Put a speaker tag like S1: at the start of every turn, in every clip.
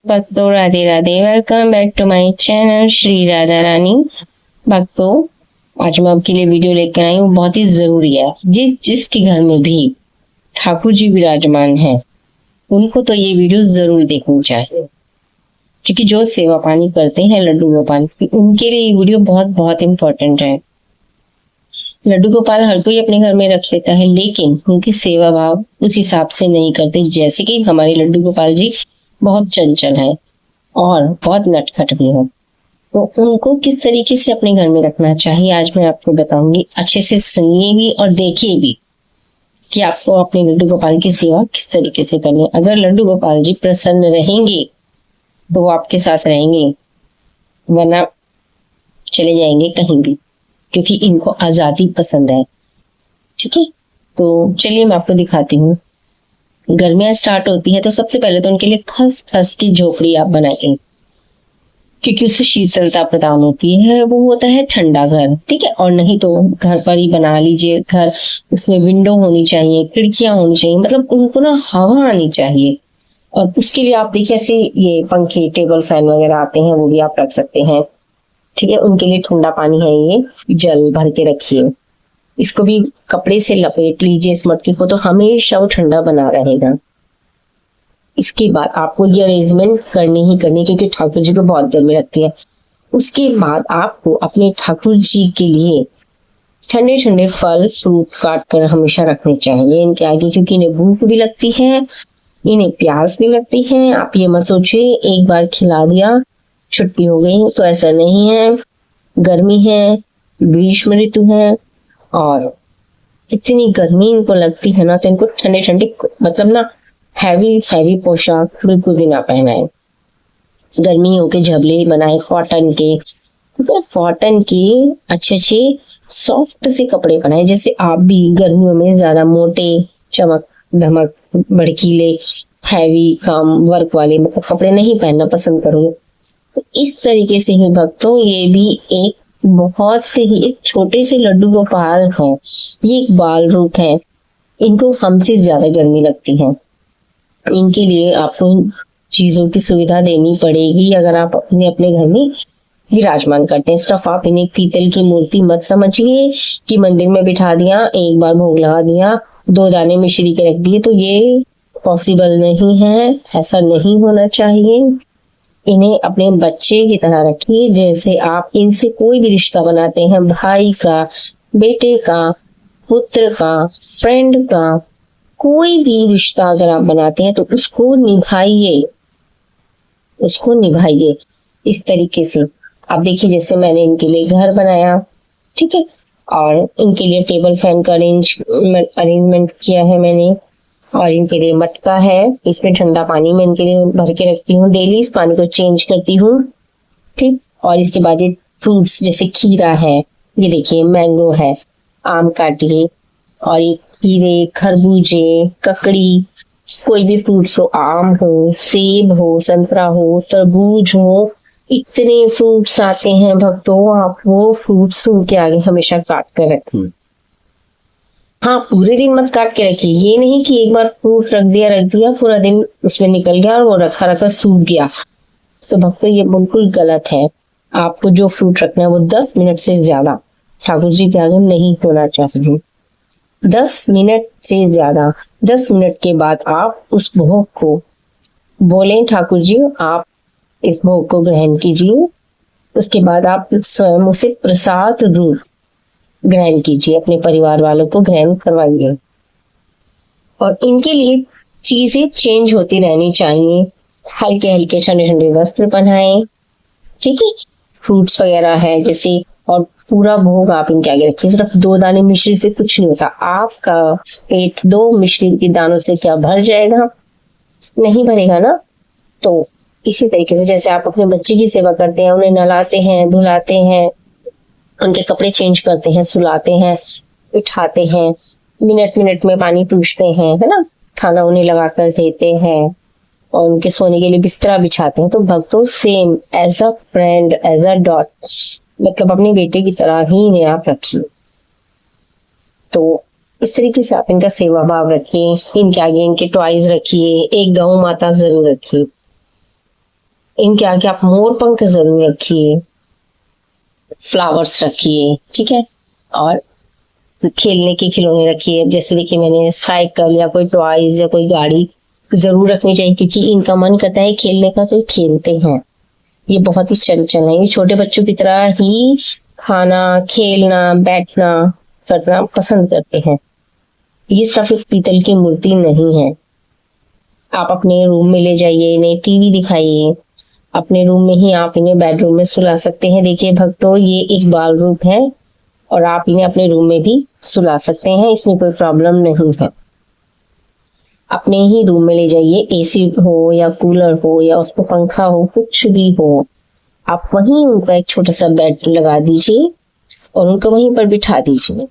S1: भक्तों Radhe Radhe. Welcome back to my channel Shri Radha Rani. भक्तों, आज मैं आपके लिए वीडियो लेकर आई हूँ, बहुत ही जरूरी है। जिसके घर में भी ठाकुर जी विराजमान है उनको तो ये वीडियो जरूर देखनी चाहिए, क्योंकि जो सेवा पानी करते हैं लड्डू गोपाल की, उनके लिए ये वीडियो बहुत बहुत इंपॉर्टेंट है। लड्डू गोपाल हर कोई अपने घर में रख लेता है, लेकिन उनकी सेवा भाव उस हिसाब से नहीं करते। जैसे कि हमारे लड्डू गोपाल जी बहुत चंचल है और बहुत नटखट भी है, तो उनको किस तरीके से अपने घर में रखना चाहिए आज मैं आपको बताऊंगी। अच्छे से सुनिए भी और देखिए भी कि आपको अपने लड्डू गोपाल की सेवा किस तरीके से करनी है। अगर लड्डू गोपाल जी प्रसन्न रहेंगे तो वो आपके साथ रहेंगे, वरना चले जाएंगे कहीं भी, क्योंकि इनको आजादी पसंद है। ठीक है, तो चलिए मैं आपको दिखाती हूँ। गर्मियां स्टार्ट होती है तो सबसे पहले तो उनके लिए खस खस की झोपड़ी आप बनाएंगे, क्योंकि उससे शीतलता प्रदान होती है। वो होता है ठंडा घर, ठीक है। और नहीं तो घर पर ही बना लीजिए घर, उसमें विंडो होनी चाहिए, खिड़कियां होनी चाहिए, मतलब उनको ना हवा आनी चाहिए। और उसके लिए आप देखिए ऐसे ये पंखे, टेबल फैन वगैरह आते हैं, वो भी आप रख सकते हैं। ठीक है, उनके लिए ठंडा पानी है, ये जल भर के रखिए। इसको भी कपड़े से लपेट लीजिए इस मटके को, तो हमेशा वो ठंडा बना रहेगा। इसके बाद आपको ये अरेंजमेंट करनी ही करनी, क्योंकि ठाकुर जी को बहुत गर्मी लगती है। उसके बाद आपको अपने ठाकुर जी के लिए ठंडे ठंडे फल फ्रूट काट कर हमेशा रखने चाहिए इनके आगे, क्योंकि इन्हें भूख भी लगती है, इन्हें प्यास भी लगती है। आप ये मत सोचिए एक बार खिला दिया छुट्टी हो गई, तो ऐसा नहीं है। गर्मी है, ग्रीष्म ऋतु है, और इतनी गर्मी इनको लगती है ना, तो इनको ठंडे ठंडे मतलब ना हैवी पोशाक बिल्कुल भी ना पहनाए। गर्मियों के झबले बनाए कॉटन के, तो कॉटन के अच्छे अच्छे सॉफ्ट से कपड़े बनाए। जैसे आप भी गर्मियों में ज्यादा मोटे चमक धमक भड़कीले हैवी काम वर्क वाले मतलब कपड़े नहीं पहनना पसंद करोगे। तो इस तरीके से ही भक्तों, ये भी एक बहुत ही एक छोटे से लड्डू गोपाल है, ये एक बाल रूप है। इनको हमसे ज्यादा गर्मी लगती है। इनके लिए आपको इन चीजों की सुविधा देनी पड़ेगी अगर आप इन्हें अपने घर में विराजमान करते हैं। सिर्फ आप इन्हें पीतल की मूर्ति मत समझिए कि मंदिर में बिठा दिया, एक बार भोग लगा दिया, 2 दाने मिश्री के रख दिए, तो ये पॉसिबल नहीं है, ऐसा नहीं होना चाहिए। इन्हें अपने बच्चे की तरह रखिए, जैसे आप इनसे कोई भी रिश्ता बनाते हैं, भाई का, बेटे का, पुत्र का, फ्रेंड का, कोई भी रिश्ता अगर आप बनाते हैं तो उसको निभाइए इस तरीके से। आप देखिए जैसे मैंने इनके लिए घर बनाया, ठीक है, और इनके लिए टेबल फैन का अरेंजमेंट किया है मैंने, और इनके लिए मटका है, इसमें ठंडा पानी मैं इनके लिए भर के रखती हूँ, डेली इस पानी को चेंज करती हूँ, ठीक। और इसके बाद ये फ्रूट्स जैसे खीरा है, ये देखिए मैंगो है, आम काटिए, और ये खीरे, खरबूजे, ककड़ी, कोई भी फ्रूट्स हो, आम हो, सेब हो, संतरा हो, तरबूज हो, इतने फ्रूट्स आते हैं भक्तों, आप वो फ्रूट्स उनके आगे हमेशा काट कर रखिए। हाँ, पूरे दिन मत काट के रखिए, ये नहीं कि एक बार फ्रूट रख दिया पूरा दिन उसमें निकल गया और वो रखा रखा सूख गया, तो भक्तों ये बिल्कुल गलत है। आपको जो फ्रूट रखना है वो 10 मिनट से ज्यादा ठाकुर जी के आगे नहीं होना चाहिए। 10 मिनट से ज्यादा, 10 मिनट के बाद आप उस भोग को बोले, ठाकुर जी आप इस भोग को ग्रहण कीजिए। उसके बाद आप स्वयं उसे प्रसाद रूप ग्रहण कीजिए, अपने परिवार वालों को ग्रहण करवाइए। और इनके लिए चीजें चेंज होती रहनी चाहिए, हल्के हल्के ठंडे ठंडे वस्त्र पहनाएं, ठीक है, फ्रूट्स वगैरह है जैसे, और पूरा भोग आप इनके आगे रखिए। सिर्फ 2 दाने मिश्री से कुछ नहीं होता, आपका पेट 2 मिश्री के दानों से क्या भर जाएगा? नहीं भरेगा ना। तो इसी तरीके से जैसे आप अपने बच्चे की सेवा करते हैं, उन्हें नहलाते हैं, धुलाते हैं, उनके कपड़े चेंज करते हैं, सुलाते हैं, उठाते हैं, मिनट मिनट में पानी पूछते हैं, है ना, खाना उन्हें लगा कर देते हैं, और उनके सोने के लिए बिस्तरा बिछाते हैं, तो भक्तों same as a friend, as a daughter, मतलब अपने बेटे की तरह ही इन्हें आप रखिए। तो इस तरीके से आप इनका सेवा भाव रखिए, इनके आगे इनके टॉयज रखिए, एक गौ माता जरूर रखिए। इनके आगे आप मोर पंख जरूर रखिए, फ्लावर्स रखिए, ठीक है। और खेलने के खिलौने रखिए, जैसे देखिए मैंने साइकिल या कोई टॉयज या कोई गाड़ी जरूर रखनी चाहिए, क्योंकि इनका मन करता है खेलने का तो ये खेलते हैं। ये बहुत ही चंचल है, ये छोटे बच्चों की तरह ही खाना, खेलना, बैठना करना पसंद करते हैं। ये सिर्फ एक पीतल की मूर्ति नहीं है। आप अपने रूम में ले जाइए, इन्हें टीवी दिखाइए, अपने रूम में ही आप इन्हें बेडरूम में सुला सकते हैं। देखिए भक्तों, ये एक बाल रूप है और आप इन्हें अपने रूम में भी सुला सकते हैं, इसमें कोई प्रॉब्लम नहीं है। अपने ही रूम में ले जाइए, एसी हो या कूलर हो या उस पर पंखा हो, कुछ भी हो, आप वहीं उनका एक छोटा सा बेड लगा दीजिए और उनको वहीं पर बिठा दीजिए।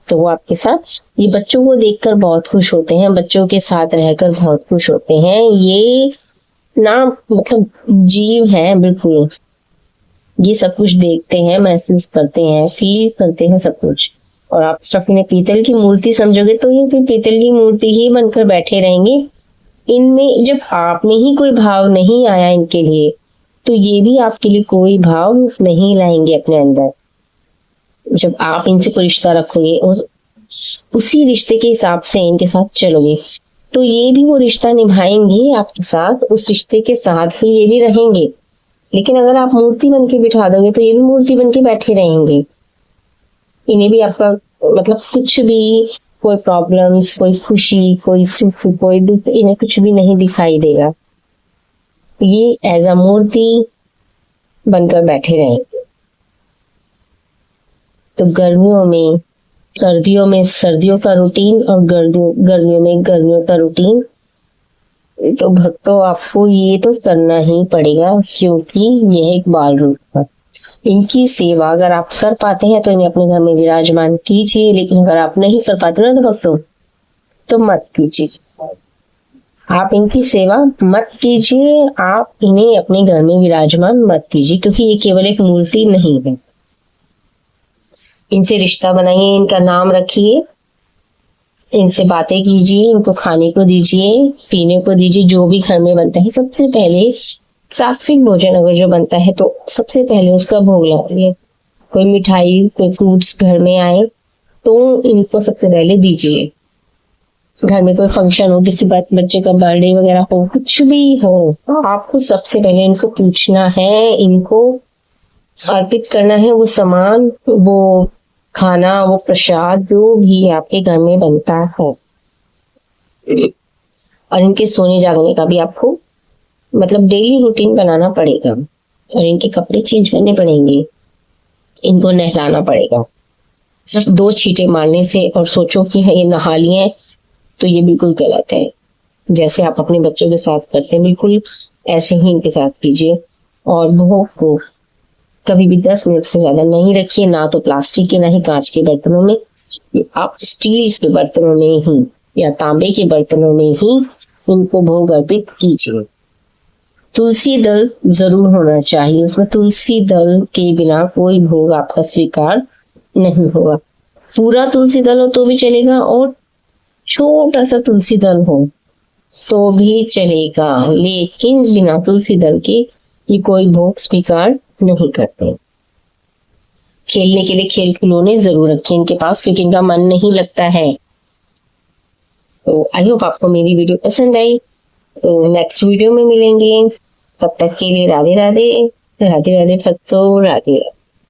S1: तो वो आपके साथ, ये बच्चों को देखकर बहुत खुश होते हैं, बच्चों के साथ रहकर बहुत खुश होते हैं। ये ना मतलब जीव है बिल्कुल, ये सब कुछ देखते हैं, महसूस करते हैं, फील करते हैं सब कुछ। और आप सिर्फ इन्हें पीतल की मूर्ति समझोगे तो ये फिर पीतल की मूर्ति ही बनकर बैठे रहेंगे। इनमें जब आप में ही कोई भाव नहीं आया इनके लिए, तो ये भी आपके लिए कोई भाव नहीं लाएंगे अपने अंदर। जब आप इनसे कोई रिश्ता रखोगे और उसी रिश्ते के हिसाब से इनके साथ चलोगे, तो ये भी वो रिश्ता निभाएंगे आपके साथ, उस रिश्ते के साथ ही ये भी रहेंगे। लेकिन अगर आप मूर्ति बन के बिठा दोगे तो ये भी मूर्ति बन के बैठे रहेंगे। इन्हें भी आपका मतलब कुछ भी, कोई प्रॉब्लम्स, कोई खुशी, कोई सुख, कोई दुख, इन्हें कुछ भी नहीं दिखाई देगा। ये एज अ मूर्ति बनकर बैठे रहेंगे। तो गर्मियों में सर्दियों का रूटीन और गर्मियों में गर्मियों का रूटीन, तो भक्तों आपको ये तो करना ही पड़ेगा, क्योंकि यह एक बाल रूप है। इनकी सेवा अगर आप कर पाते हैं तो इन्हें अपने घर में विराजमान कीजिए, लेकिन अगर आप नहीं कर पाते ना तो भक्तों, तो मत कीजिए। आप इनकी सेवा मत कीजिए, आप इन्हें अपने घर में विराजमान मत कीजिए, क्योंकि ये केवल एक मूर्ति नहीं है। इनसे रिश्ता बनाइए, इनका नाम रखिए, इनसे बातें कीजिए, इनको खाने को दीजिए, पीने को दीजिए, जो भी घर में बनता है। सबसे पहले सात्विक भोजन अगर जो बनता है तो सबसे पहले उसका भोग लगाइए। कोई मिठाई, कोई फ्रूट्स घर में आए तो इनको सबसे पहले दीजिए। घर में कोई फंक्शन हो, किसी बच्चे का बर्थडे वगैरह हो, कुछ भी हो, आपको सबसे पहले इनको पूछना है, इनको अर्पित करना है वो सामान, वो खाना, वो प्रसाद, जो भी आपके घर में बनता है। और इनके सोने जागने का भी आपको मतलब डेली रूटीन बनाना पड़ेगा, और इनके कपड़े चेंज करने पड़ेंगे, इनको नहलाना पड़ेगा। सिर्फ 2 छींटे मारने से और सोचो कि ये नहा लिए, तो ये बिल्कुल गलत है। जैसे आप अपने बच्चों के साथ करते हैं, बिल्कुल ऐसे ही इनके साथ कीजिए। और भोग को कभी भी 10 मिनट से ज्यादा नहीं रखिए, ना तो प्लास्टिक के ना ही कांच के बर्तनों में, आप स्टील के बर्तनों में ही या तांबे के बर्तनों में ही इनको भोग अर्पित कीजिए। तुलसी दल जरूर होना चाहिए, उसमें तुलसी दल के बिना कोई भोग आपका स्वीकार नहीं होगा। पूरा तुलसी दल हो तो भी चलेगा, और छोटा सा तुलसी दल हो तो भी चलेगा, लेकिन बिना तुलसी दल के ये कोई भोग स्वीकार नहीं करते। खेलने के लिए खेल खिलौने जरूर रखें इनके पास, क्योंकि इनका मन नहीं लगता है। तो आई होप आपको मेरी वीडियो पसंद आई। तो नेक्स्ट वीडियो में मिलेंगे, तब तक के लिए राधे राधे, राधे राधे भक्तों, राधे राधे।